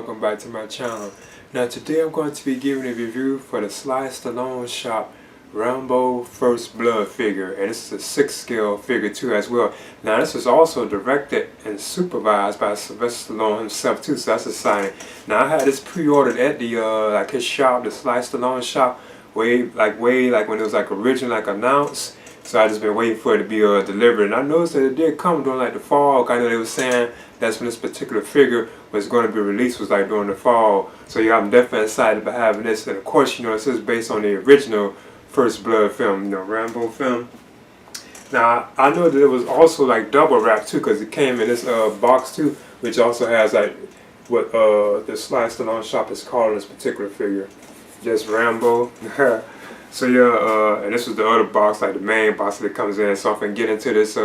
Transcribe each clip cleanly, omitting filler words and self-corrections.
welcome back to my channel. Now today I'm going to be giving a review for the Sly Stallone Shop Rambo First Blood figure, and this is a 6 scale figure too as well. Now this was also directed and supervised by Sylvester Stallone himself too, so that's exciting. Now I had this pre-ordered at the like his shop, the Sly Stallone Shop, way when it was like originally announced. So I just been waiting for it to be delivered, and I noticed that it did come during like the fall. I know they were saying that's when this particular figure was going to be released, was like during the fall. So yeah, I'm definitely excited about having this, and of course, you know, this is based on the original First Blood film, you know, Rambo film. Now I know that it was also like double wrapped too, because it came in this box too, which also has like what the Sly Stallone Shop is calling this particular figure, just Rambo. So yeah, and this was the other box, like the main box that it comes in. So I'm gonna get into this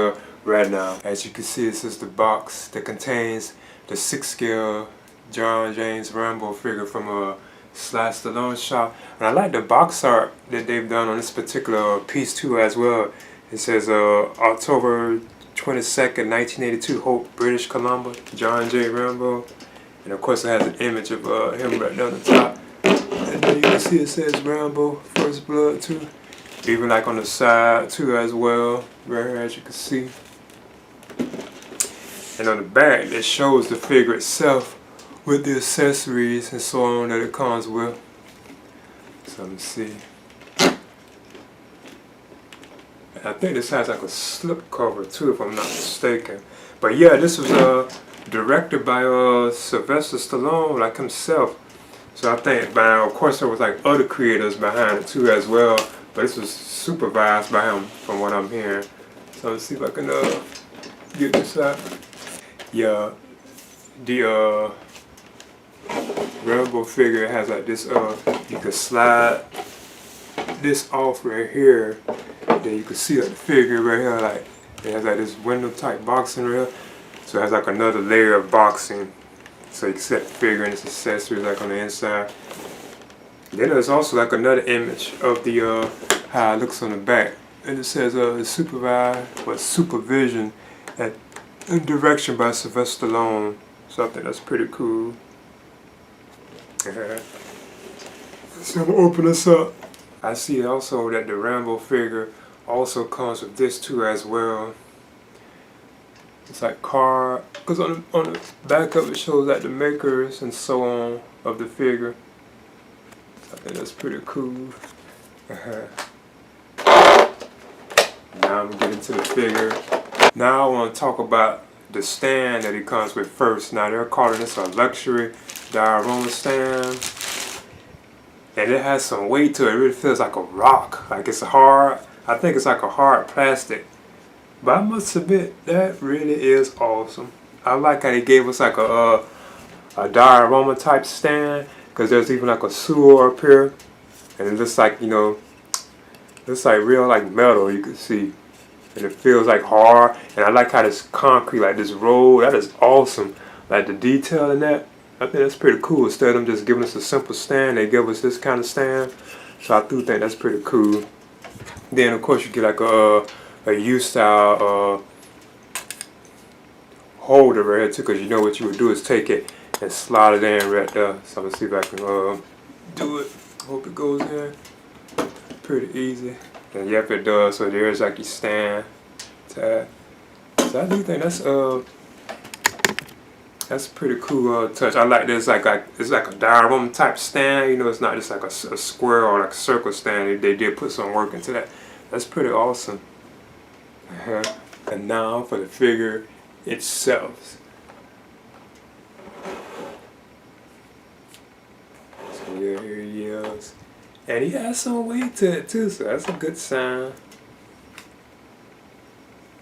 right now. As you can see, this is the box that contains the 6 scale John James Rambo figure from Sly Stallone Shop. And I like the box art that they've done on this particular piece too as well. It says October 22nd, 1982, Hope, British Columbia, John J. Rambo. And of course it has an image of him right down the top. And then you can see it says Rambo First Blood too. Even like on the side too as well, right here as you can see. And on the back it shows the figure itself with the accessories and so on that it comes with. So let me see. And I think this has like a slip cover too, if I'm not mistaken. But yeah, this was directed by Sylvester Stallone, like himself. So I think, of course, there was like other creators behind it too as well, but this was supervised by him from what I'm hearing. So let's see if I can get this out. Yeah, the Rambo figure has like this. You can slide this off right here. Then you can see like the figure right here, like it has like this window type boxing right here. So it has like another layer of boxing. So you can set the figure and its accessories like on the inside. Then there's also like another image of the how it looks on the back, and it says supervision and direction by Sylvester Stallone. So I think that's pretty cool. So I'm gonna open this up. I see also that the Rambo figure also comes with this too as well. It's like car, because on the back of it shows like the makers and so on of the figure. I think that's pretty cool. Now I'm getting to the figure. Now I want to talk about the stand that it comes with first. Now they're calling this a luxury diorama stand. And it has some weight to it. It really feels like a rock. Like it's hard. I think it's like a hard plastic. But I must admit, that really is awesome. I like how they gave us like a diorama type stand, because there's even like a sewer up here, and it looks like, you know, looks like real like metal, you can see, and it feels like hard. And I like how this concrete, like this roll, that is awesome. Like the detail in that, I think that's pretty cool. Instead of them just giving us a simple stand, they give us this kind of stand. So I do think that's pretty cool. Then of course you get like a U-style holder right here too, because you know what you would do is take it and slide it in right there. So let's see if I can do it. Hope it goes in pretty easy. And yep, it does. So there's like your stand tab. So I do think that's a pretty cool touch. I like this, like it's like a diorama type stand. You know, it's not just like a square or like a circle stand. They did put some work into that. That's pretty awesome. And now for the figure itself. So yeah, here he is. And he has some weight to it too, so that's a good sign.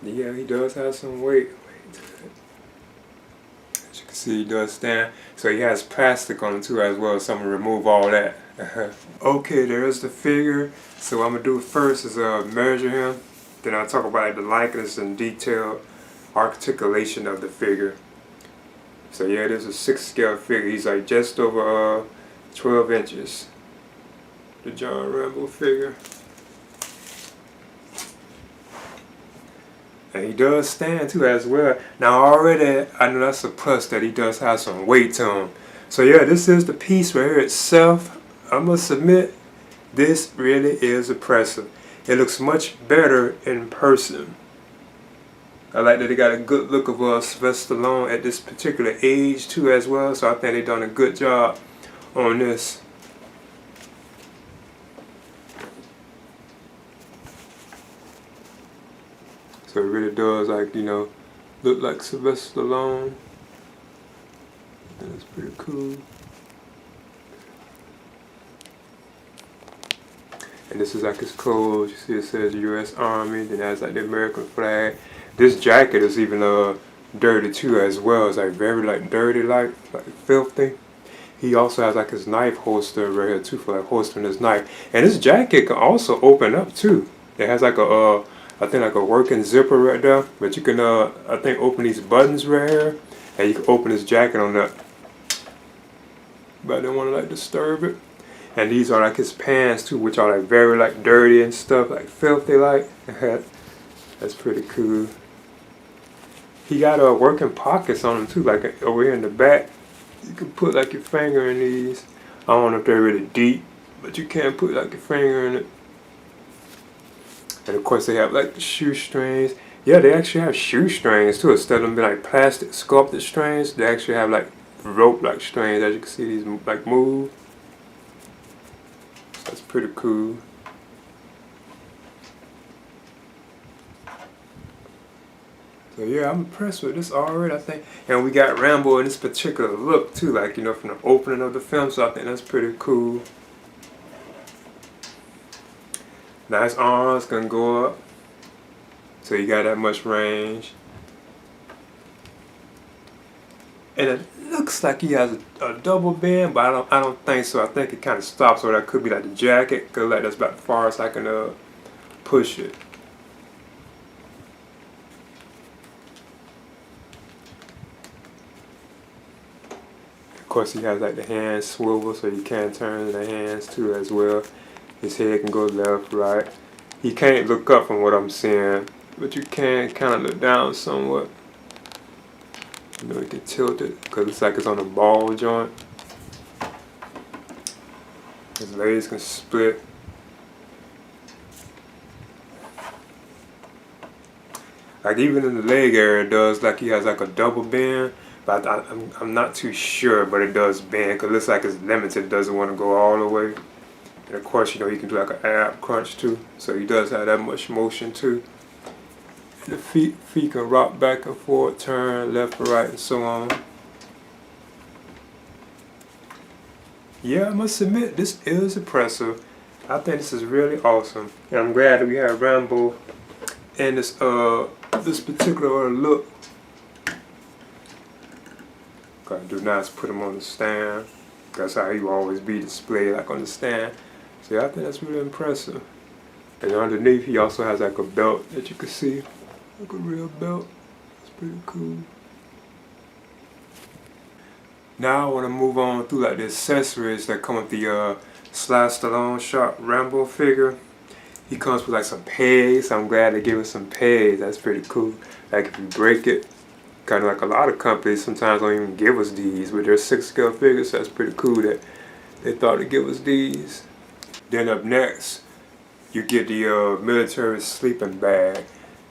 Yeah, he does have some weight to it. As you can see, he does stand. So he has plastic on it too as well, so I'm going to remove all that. Okay, there's the figure. So what I'm going to do first is measure him. Then I'll talk about the likeness and detailed articulation of the figure. So yeah, this is a 6 scale figure. He's like just over 12 inches. The John Rambo figure. And he does stand too as well. Now already I know that's a plus that he does have some weight to him. So yeah, this is the piece right here itself. I must admit, this really is impressive. It looks much better in person. I like that they got a good look of Sylvester Stallone at this particular age too as well. So I think they done a good job on this. So it really does, like, you know, look like Sylvester Stallone. And it's pretty cool. And this is like his clothes. You see it says U.S. Army. Then it has like the American flag. This jacket is even dirty too as well. It's like very like dirty, like filthy. He also has like his knife holster right here too for like holstering his knife. And this jacket can also open up too. It has like a I think like a working zipper right there. But you can I think open these buttons right here, and you can open his jacket on that. But I don't want to like disturb it. And these are like his pants too, which are like very like dirty and stuff, like filthy like. That's pretty cool. He got working pockets on him too, like over here in the back. You can put like your finger in these. I don't know if they're really deep, but you can put like your finger in it. And of course they have like the shoestrings. Yeah, they actually have shoestrings too. Instead of them being like plastic sculpted strings, they actually have like rope like strings. As you can see, these like move. That's pretty cool. So yeah, I'm impressed with this already, I think. And we got Rambo in this particular look too, like, you know, from the opening of the film, so I think that's pretty cool. Nice arms, gonna go up. So you got that much range. And it looks like he has a double bend, but I don't think so. I think it kind of stops, or that could be like the jacket, cause like that's about the farthest I can push it. Of course, he has like the hand swivel, so you can turn the hands too as well. His head can go left, right. He can't look up from what I'm seeing, but you can kind of look down somewhat. You know, you can tilt it because it's like it's on a ball joint. His legs can split. Like even in the leg area, it does like he has like a double bend. But I'm not too sure, but it does bend because it looks like it's limited. It doesn't want to go all the way. And of course, you know, he can do like an ab crunch too. So he does have that much motion too. And the feet can rock back and forth, turn left or right, and so on. Yeah, I must admit, this is impressive. I think this is really awesome. And I'm glad that we have Rambo in this this particular look. I do not put him on the stand. That's how he will always be displayed, like on the stand. So yeah, I think that's really impressive. And underneath, he also has like a belt that you can see, like a real belt. It's pretty cool. Now I want to move on through like the accessories that come with the Sly Stallone Shop Rambo figure. He comes with like some pegs. I'm glad they gave us some pegs. That's pretty cool. Like if you break it, kind of like a lot of companies sometimes don't even give us these with their 6-scale figures. So that's pretty cool that they thought to give us these. Then up next, you get the military sleeping bag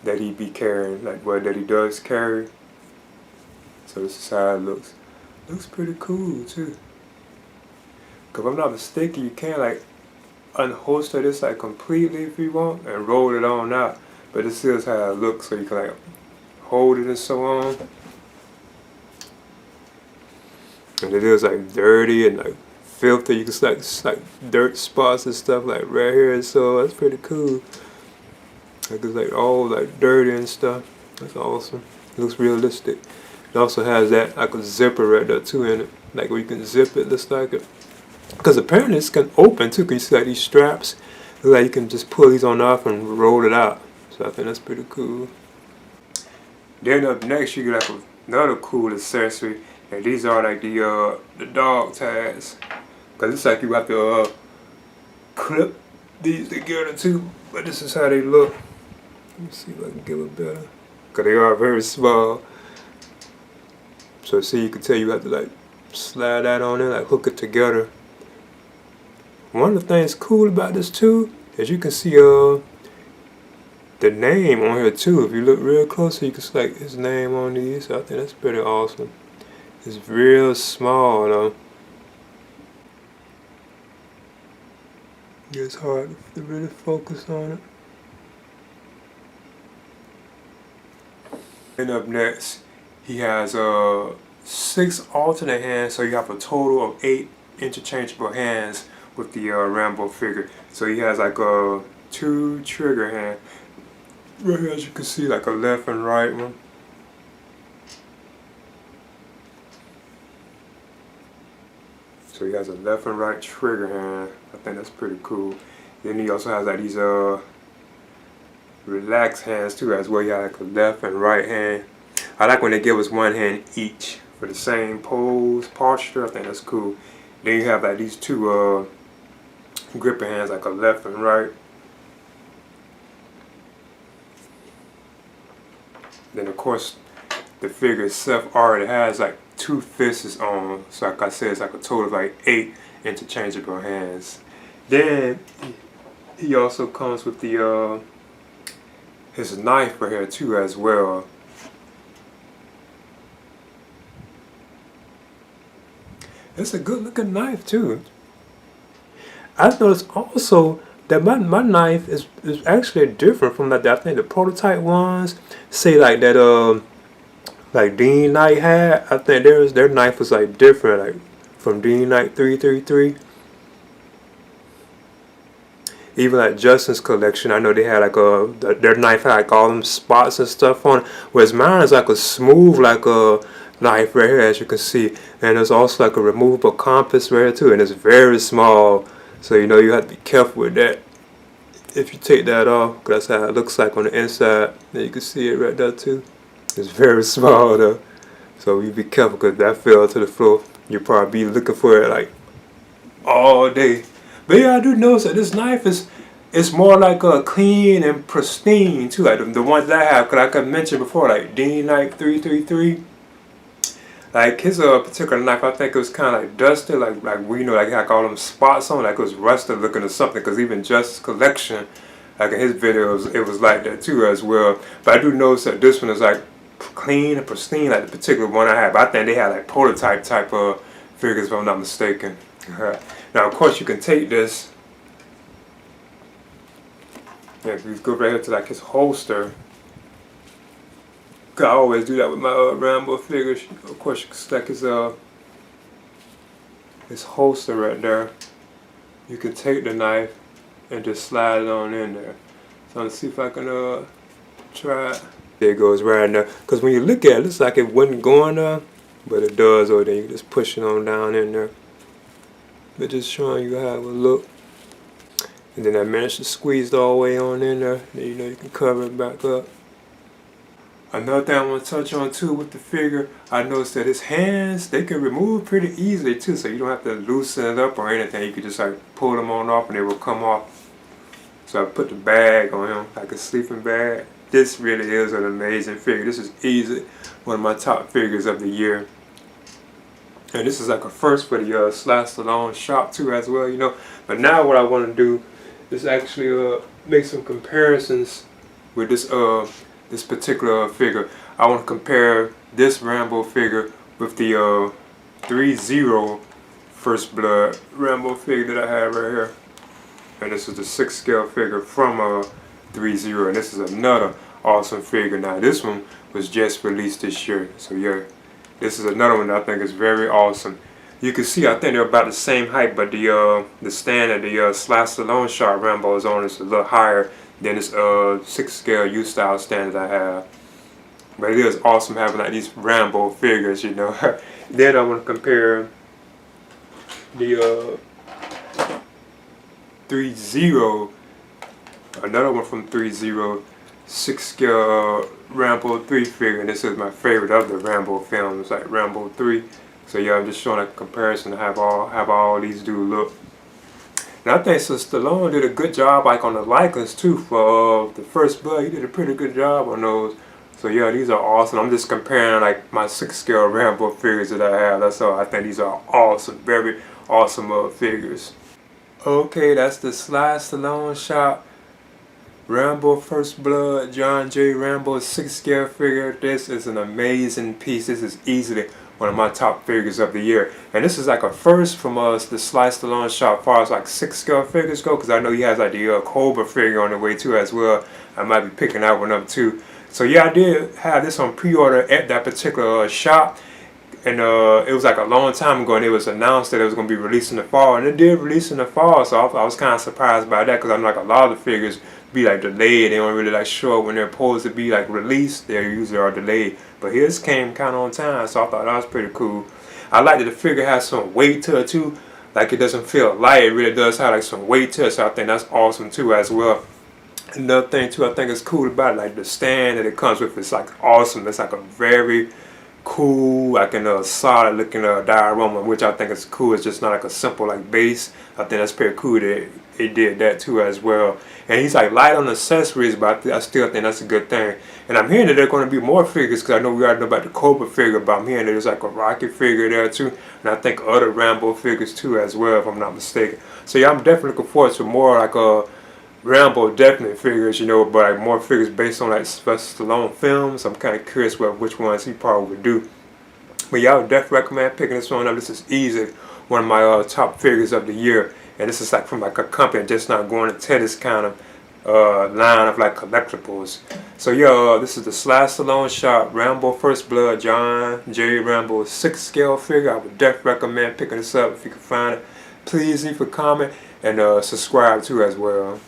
that he be carrying, like what that he does carry. So this is how it looks. Looks pretty cool too. Cause if I'm not mistaken, you can like unholster this like completely if you want and roll it on out. But this is how it looks, so you can like hold it and so on. And it is like dirty and like filthy. You can see like dirt spots and stuff like right here, and so that's pretty cool. Like it's like all like dirty and stuff. That's awesome. It looks realistic. It also has that like a zipper right there too in it, like where you can zip it. Looks like it. Because apparently this can open too. Can you see like these straps? Like you can just pull these on off and roll it out. So I think that's pretty cool. Then up next you get like another cool accessory, and these are like the dog tags. Cause it's like you have to clip these together too. But this is how they look. Let me see if I can give it better. Cause they are very small. So see, you can tell you have to like slide that on in, like hook it together. One of the things cool about this too is you can see the name on here too. If you look real closely, you can see like his name on these. So I think that's pretty awesome. It's real small though. It's hard to really focus on it. And up next, he has 6 alternate hands, so you have a total of 8 interchangeable hands with the Rambo figure. So he has like 2 trigger hands. Right here, as you can see, like a left and right one. So he has a left and right trigger hand. I think that's pretty cool. Then he also has like these relaxed hands too as well. You have like a left and right hand. I like when they give us 1 hand each for the same pose, posture. I think that's cool. Then you have like these 2 gripper hands, like a left and right. Then of course the figure itself already has like 2 fists on, so like I said, it's like a total of like 8 interchangeable hands. Then he also comes with the his knife right here too as well. It's a good looking knife too. I've noticed also that my knife is actually different from that. I think the prototype ones say like that like Dean Knight had. I think their knife was like different, like from Dean Knight 333. Even like Justin's collection, I know they had like their knife had like all them spots and stuff on it. Whereas mine is like a smooth like a knife right here, as you can see. And there's also like a removable compass right here too, and it's very small. So you know you have to be careful with that. If you take that off, because that's how it looks like on the inside. And you can see it right there too. It's very small though. So you be careful because that fell to the floor. You'll probably be looking for it like all day. But yeah, I do notice that this knife is more like clean and pristine too. Like the ones that I have, because like I mentioned before, like Dean Knight 333. Like his particular knife, I think it was kind of like dusted, like we know, like all them spots on, like it was rusted looking or something. Because even Justice collection, like in his videos, it was like that too as well. But I do notice that this one is like clean and pristine, like the particular one I have. I think they had like prototype type of figures, if I'm not mistaken. Now, of course, you can take this. Yeah, you go right here to like his holster. I always do that with my Rambo figures. Of course, you can stack his holster right there. You can take the knife and just slide it on in there. So let's see if I can try it. There it goes right in there. Because when you look at it, it looks like it wouldn't go in there, but it does. Or then you just push it on down in there. But just showing you how it would look. And then I managed to squeeze it all the way on in there. Then you know you can cover it back up. Another thing I want to touch on too with the figure, I noticed that his hands, they can remove pretty easily too. So you don't have to loosen it up or anything. You can just like pull them on off and they will come off. So I put the bag on him, like a sleeping bag. This really is an amazing figure. This is easily one of my top figures of the year. And this is like a first for the Sly Stallone Shop too as well, you know. But now what I want to do is actually make some comparisons with this particular figure. I want to compare this Rambo figure with the 3-0 First Blood Rambo figure that I have right here. And this is the 6 scale figure from 3-0. And this is another awesome figure. Now this one was just released this year. So yeah. This is another one that I think is very awesome. You can see, I think they're about the same height, but the stand that the Sly Stallone Shop Rambo is on is a little higher than this 6 scale U-style stand that I have. But it is awesome having like these Rambo figures, you know. Then I want to compare the 3-0, another one from 3-0, 6 scale Rambo 3 figure, and this is my favorite of the Rambo films, like Rambo 3. So yeah, I'm just showing a comparison to have all these dudes look. And I think so Stallone did a good job like on the Lycans too for the First Blood. He did a pretty good job on those. So So yeah, these are awesome. I'm just comparing like my 6 scale Rambo figures that I have. That's all. I think these are awesome, very awesome figures. Okay, that's the Sly Stallone Shop Rambo First Blood John J. Rambo 6 scale figure. This is an amazing piece. This is easily one of my top figures of the year. And this is like a first from us, the Sly Stallone Shop, as far as like 6 scale figures go, because I know he has like the Cobra figure on the way too as well. I might be picking that one up too. So yeah, I did have this on pre-order at that particular shop. And it was like a long time ago, and it was announced that it was going to be released in the fall, and it did release in the fall. So I was kind of surprised by that, because I'm like, a lot of the figures be like delayed. They don't really like show up when they're supposed to be like released. They usually are delayed, but his came kind of on time, so I thought that was pretty cool. I like that the figure has some weight to it too. Like, it doesn't feel light. It really does have like some weight to it. So I think that's awesome too as well. Another thing too, I think is cool about it, like the stand that it comes with. It's like awesome. It's like a very cool, like in a solid looking diorama, which I think is cool. It's just not like a simple like base. I think that's pretty cool that they did that too as well. And he's like light on accessories, but I still think that's a good thing. And I'm hearing that there are going to be more figures, because I know we already know about the Cobra figure, but I'm hearing that there's like a Rocket figure there too, and I think other Rambo figures too as well, if I'm not mistaken. So yeah, I'm definitely looking forward to more like Rambo definite figures, you know, but like more figures based on like Sylvester Stallone films. I'm kind of curious which ones he probably would do. But yeah, I would definitely recommend picking this one up. This is easily one of my top figures of the year, and this is like from like a company just not going into this kind of line of like collectibles. So yeah, this is the Sly Stallone Shop Rambo First Blood John J. Rambo 6 scale figure. I would definitely recommend picking this up if you can find it. Please leave a comment and subscribe too as well.